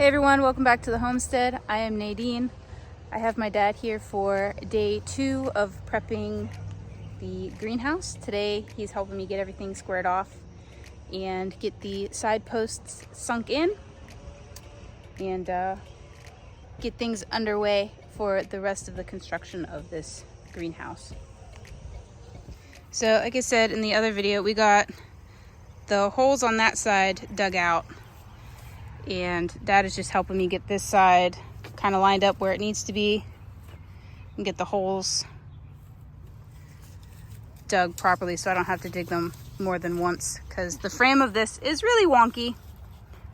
Hey everyone, welcome back to the homestead. I am Nadine. I have my dad here for day 2 of prepping the greenhouse. Today he's helping me get everything squared off and get the side posts sunk in and get things underway for the rest of the construction of this greenhouse. So like I said in the other video, we got the holes on that side dug out, and Dad is just helping me get this side kind of lined up where it needs to be and get the holes dug properly so I don't have to dig them more than once, because the frame of this is really wonky.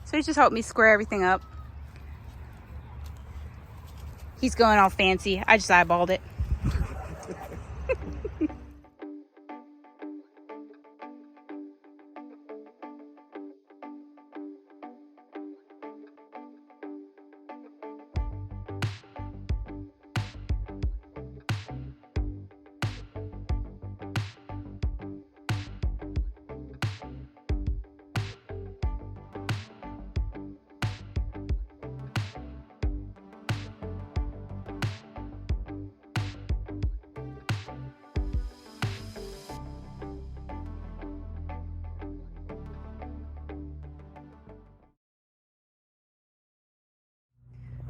So he's just helped me square everything up. He's going all fancy. I just eyeballed it.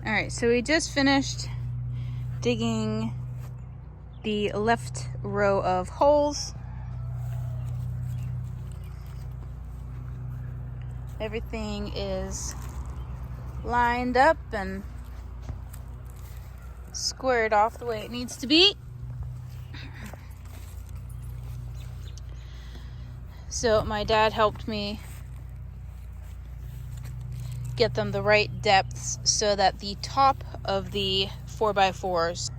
All right, so we just finished digging the left row of holes. Everything is lined up and squared off the way it needs to be. So my dad helped me get them the right depths so that the top of the 4x4s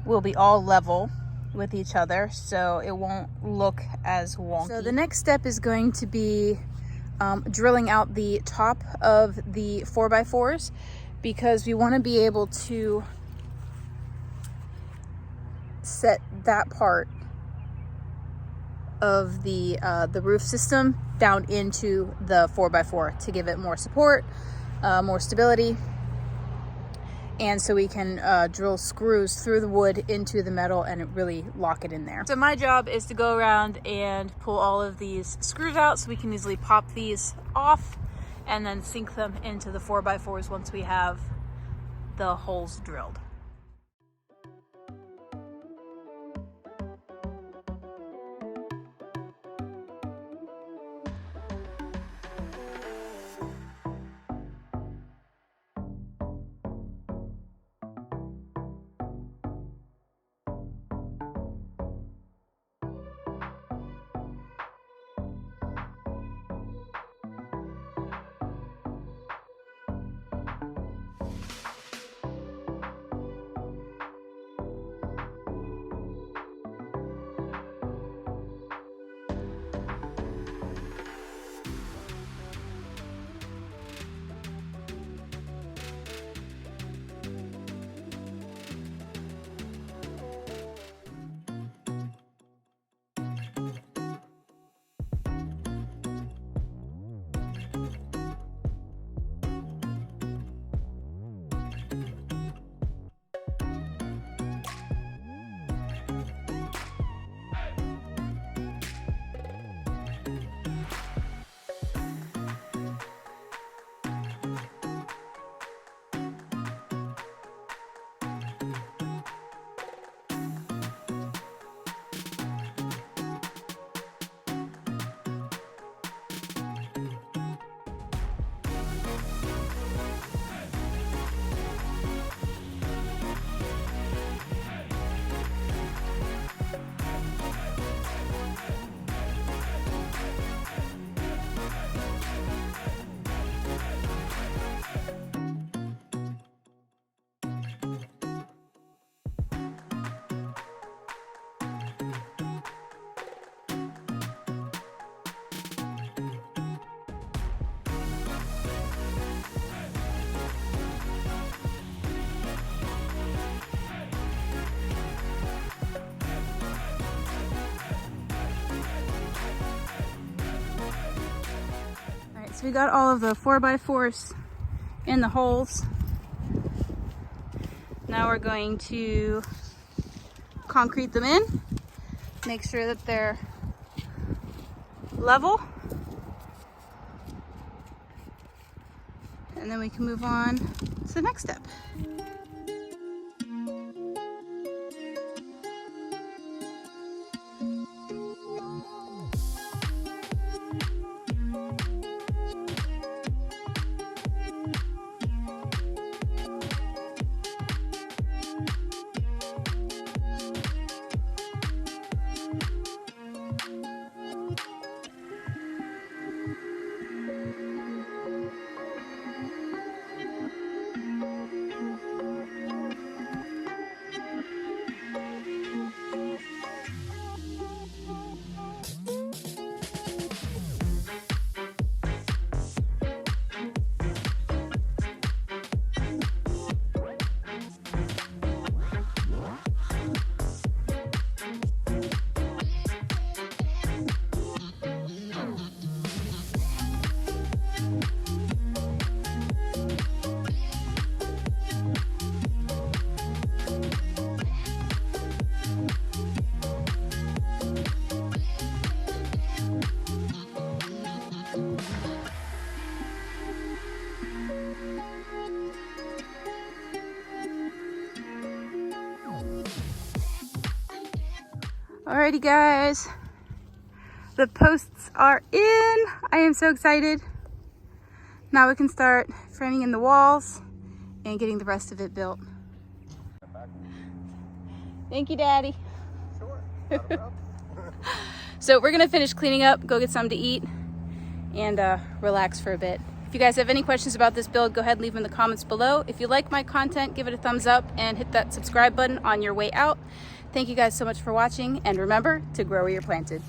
will be all level with each other, so it won't look as wonky. So the next step is going to be drilling out the top of the 4x4s, because we want to be able to set that part of the roof system down into the 4x4 to give it more support, more stability, and so we can drill screws through the wood into the metal and really lock it in there. So my job is to go around and pull all of these screws out so we can easily pop these off and then sink them into the 4x4s once we have the holes drilled. So we got all of the 4x4s in the holes. Now we're going to concrete them in, make sure that they're level, and then we can move on to the next step. Alrighty guys, the posts are in. I am so excited. Now we can start framing in the walls and getting the rest of it built. Thank you, Daddy. Sure. So we're gonna finish cleaning up, go get something to eat, and relax for a bit. If you guys have any questions about this build, go ahead and leave them in the comments below. If you like my content, give it a thumbs up and hit that subscribe button on your way out. Thank you guys so much for watching, and remember to grow where you're planted.